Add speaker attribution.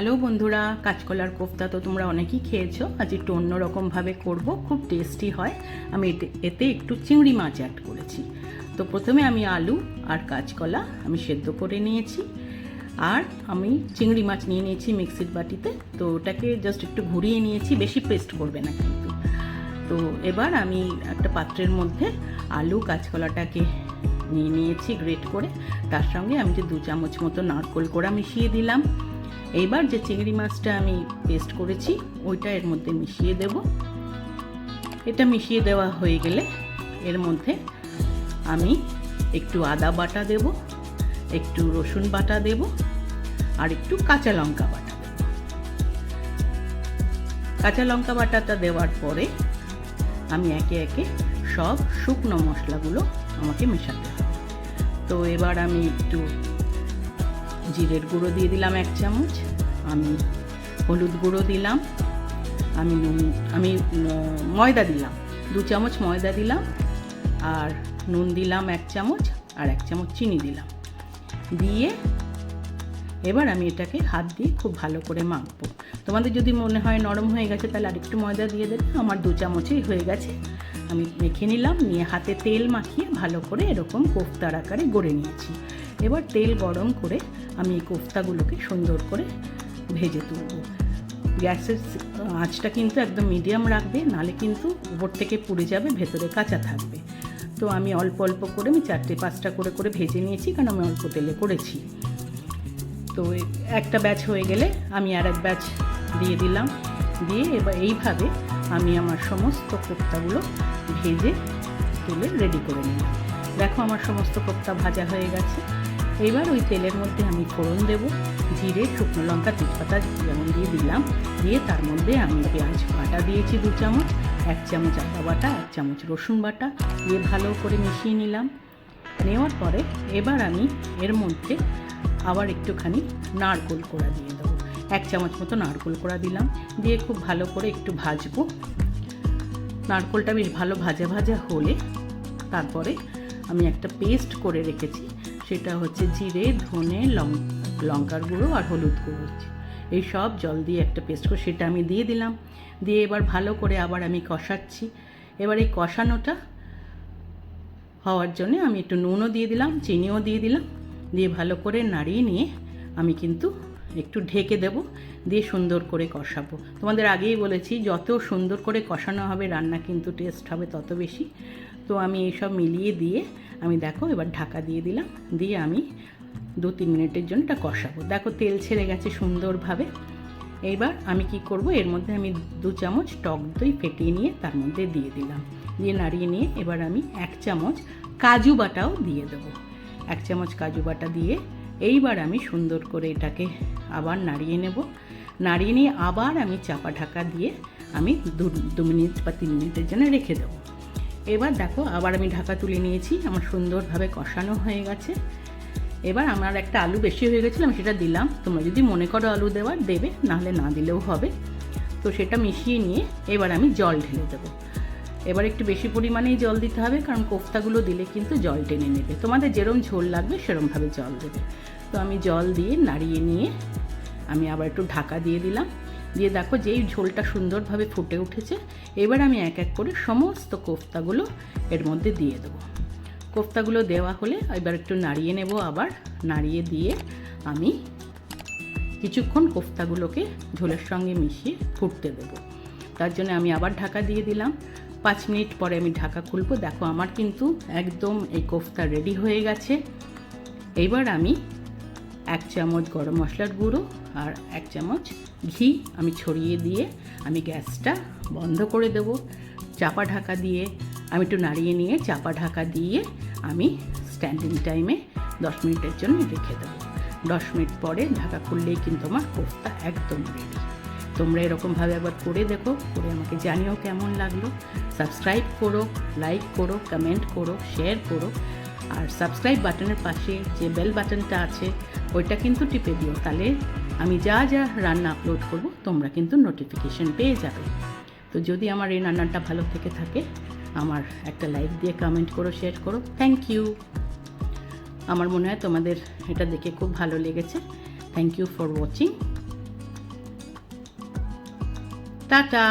Speaker 1: Hello বন্ধুরা, কাঁচকলার কোফতা তো তোমরা অনেকেই খেয়েছো। আজ একটু অন্যরকমভাবে করব, খুব টেস্টি হয়। আমি এতে একটু চিংড়ি মাছ অ্যাড করেছি। তো প্রথমে আমি আলু আর কাঁচকলা আমি সেদ্ধ করে নিয়েছি, আর আমি চিংড়ি মাছ নিয়ে নিয়েছি মিক্সির বাটিতে। তো ওটাকে জাস্ট একটু ঘুরিয়ে নিয়েছি, বেশি পেস্ট করবে না কিন্তু। তো এবার আমি একটা পাত্রের মধ্যে আলু কাঁচকলাটাকে নিয়ে নিয়েছি গ্রেট করে। তার সঙ্গে আমি যে 2 চামচ মতো নারকেল কোড়া মিশিয়ে দিলাম। এইবার যে চিংড়ি মাছটা আমি পেস্ট করেছি ওইটা এর মধ্যে মিশিয়ে দেব। এটা মিশিয়ে দেওয়া হয়ে গেলে এর মধ্যে আমি একটু আদা বাটা দেব, একটু রসুন বাটা দেব, আর একটু কাঁচা লঙ্কা বাটা দেব। কাঁচা লঙ্কা বাটাটা দেওয়ার পরে আমি একে একে সব শুকনো মশলাগুলো আমাকে মেশাতে হবে। তো এবার আমি একটু জিরের গুঁড়ো দিয়ে দিলাম 1 চামচ, আমি হলুদ গুঁড়ো দিলাম, আমি ময়দা দিলাম 2 চামচ ময়দা দিলাম, আর নুন দিলাম 1 চামচ, আর 1 চামচ চিনি দিলাম। দিয়ে এবার আমি এটাকে হাত দিয়ে খুব ভালো করে মাখবো। তোমাদের যদি মনে হয় নরম হয়ে গেছে তাহলে আরেকটু ময়দা দিয়ে দেবে। আমার 2 চামচই হয়ে গেছে। আমি মেখে নিলাম, নিয়ে হাতে তেল মাখিয়ে ভালো করে এরকম কোফতার আকারে গড়ে নিয়েছি। এবার তেল গরম করে আমি এই কোফতাগুলোকে সুন্দর করে ভেজে তুলব। গ্যাসের আঁচটা কিন্তু একদম মিডিয়াম রাখবে, নালে কিন্তু উপর থেকে পুড়ে যাবে, ভেতরে কাঁচা থাকবে। তো আমি অল্প অল্প করে আমি 4-5টা করে ভেজে নিয়েছি, কারণ আমি অল্প তেলে করেছি। তো একটা ব্যাচ হয়ে গেলে আমি আর এক ব্যাচ দিয়ে দিলাম। দিয়ে এবার এইভাবে আমি আমার সমস্ত কোফতাগুলো ভেজে তুলে রেডি করে নিলাম। দেখো আমার সমস্ত কোফতা ভাজা হয়ে গেছে। এবার ওই তেলের মধ্যে আমি ফোড়ন দেব, জিরে, শুকনো লঙ্কা, তেজপাতা যেমন দিয়ে দিলাম। দিয়ে তার মধ্যে আমি পেঁয়াজ বাটা দিয়েছি 2 চামচ, 1 চামচ আদা বাটা, 1 চামচ রসুন বাটা দিয়ে ভালো করে মিশিয়ে নিলাম। নেওয়ার পরে এবার আমি এর মধ্যে আবার একটুখানি নারকেল কোড়া দিয়ে দেবো, 1 চামচ মতো নারকেল কোড়া দিলাম। দিয়ে খুব ভালো করে একটু ভাজবো। নারকেলটা বেশ ভালো ভাজা ভাজা হলে তারপরে আমি একটা পেস্ট করে রেখেছি, সেটা হচ্ছে জিরে, ধনে, লঙ্কার গুঁড়ো আর হলুদ গুঁড়ো, এই সব জল দিয়ে একটা পেস্ট করে সেটা আমি দিয়ে দিলাম। দিয়ে এবার ভালো করে আবার আমি কষাচ্ছি। এবার এই কষানোটা হওয়ার জন্য আমি একটু নুনও দিয়ে দিলাম, চিনিও দিয়ে দিলাম। দিয়ে ভালো করে নাড়িয়ে নিয়ে আমি কিন্তু একটু ঢেকে দেব, দিয়ে সুন্দর করে কষাবো। তোমাদের আগেই বলেছি যত সুন্দর করে কষানো হবে রান্না কিন্তু টেস্ট হবে তত বেশি। তো আমি এইসব মিলিয়ে দিয়ে আমি দেখো এবার ঢাকা দিয়ে দিলাম। দিয়ে আমি 2-3 মিনিটের জন্য এটা কষাবো। দেখো তেল ছেড়ে গেছে সুন্দরভাবে। এইবার আমি কি করব, এর মধ্যে আমি 2 চামচ টক দই ফেটিয়ে নিয়ে তার মধ্যে দিয়ে দিলাম। দিয়ে নাড়িয়ে নিয়ে এবার আমি 1 চামচ কাজু বাটাও দিয়ে দেবো। 1 চামচ কাজু বাটা দিয়ে এইবার আমি সুন্দর করে এটাকে আবার নাড়িয়ে নেব। নাড়িয়ে নিয়ে আবার আমি চাপা ঢাকা দিয়ে আমি 2 মিনিট বা 3 মিনিটের জন্য রেখে দেবো। এবার দেখো আবার আমি ঢাকা তুলে নিয়েছি, আমার সুন্দরভাবে কষানো হয়ে গেছে। এবার আমার একটা আলু বেশি হয়ে গেছিলো, আমি সেটা দিলাম। তোমরা যদি মনে করো আলু দেওয়ার দেবে, নাহলে না দিলেও হবে। তো সেটা মিশিয়ে নিয়ে এবার আমি জল ঢেলে দেবো। এবার একটু বেশি পরিমাণেই জল দিতে হবে, কারণ কোফতাগুলো দিলে কিন্তু জল টেনে নেবে। তোমাদের যেরকম ঝোল লাগবে সেরকমভাবে জল দেবে। তো আমি জল দিয়ে নাড়িয়ে নিয়ে আমি আবার একটু ঢাকা দিয়ে দিলাম। দিয়ে দেখো যেই ঝোলটা সুন্দরভাবে ফুটে উঠেছে, এবার আমি এক এক করে সমস্ত কোফতাগুলো এর মধ্যে দিয়ে দেবো। কোফতাগুলো দেওয়া হলে এবার একটু নাড়িয়ে নেব। আবার নাড়িয়ে দিয়ে আমি কিছুক্ষণ কোফতাগুলোকে ঝোলের সঙ্গে মিশিয়ে ফুটতে দেবো। তার জন্য আমি আবার ঢাকা দিয়ে দিলাম। 5 মিনিট পরে আমি ঢাকা খুলবো। দেখো আমার কিন্তু একদম এই কোফতা রেডি হয়ে গেছে। এইবার আমি 1 চামচ গরম মশলার গুঁড়ো আর 1 চামচ ঘি আমি ছড়িয়ে দিয়ে আমি গ্যাসটা বন্ধ করে দেব। চাপা ঢাকা দিয়ে আমি একটু নাড়িয়ে নিয়ে চাপা ঢাকা দিয়ে আমি স্ট্যান্ডিং টাইমে 10 মিনিটের জন্য রেখে দেবো। 10 মিনিট পরে ঢাকা খুললেই কিন্তু আমার কোফতা একদম রেডি। তোমরা এরকমভাবে একবার করে দেখো, করে আমাকে জানিও কেমন লাগলো। সাবস্ক্রাইব করো, লাইক করো, কমেন্ট করো, শেয়ার করো। আর সাবস্ক্রাইব বাটনের পাশে যে বেল বাটনটা আছে ওইটা কিন্তু টিপে দিও, তাহলে আমি যা যা রান্না আপলোড করব তোমরা কিন্তু নোটিফিকেশন পেয়ে যাবে। তো যদি আমার এই রান্নাটা ভালো থেকে থাকে আমার একটা লাইক দিয়ে কমেন্ট করো, শেয়ার করো। Thank you. আমার মনে হয় তোমাদের এটা দেখে খুব ভালো লেগেছে। Thank you for watching. Tata.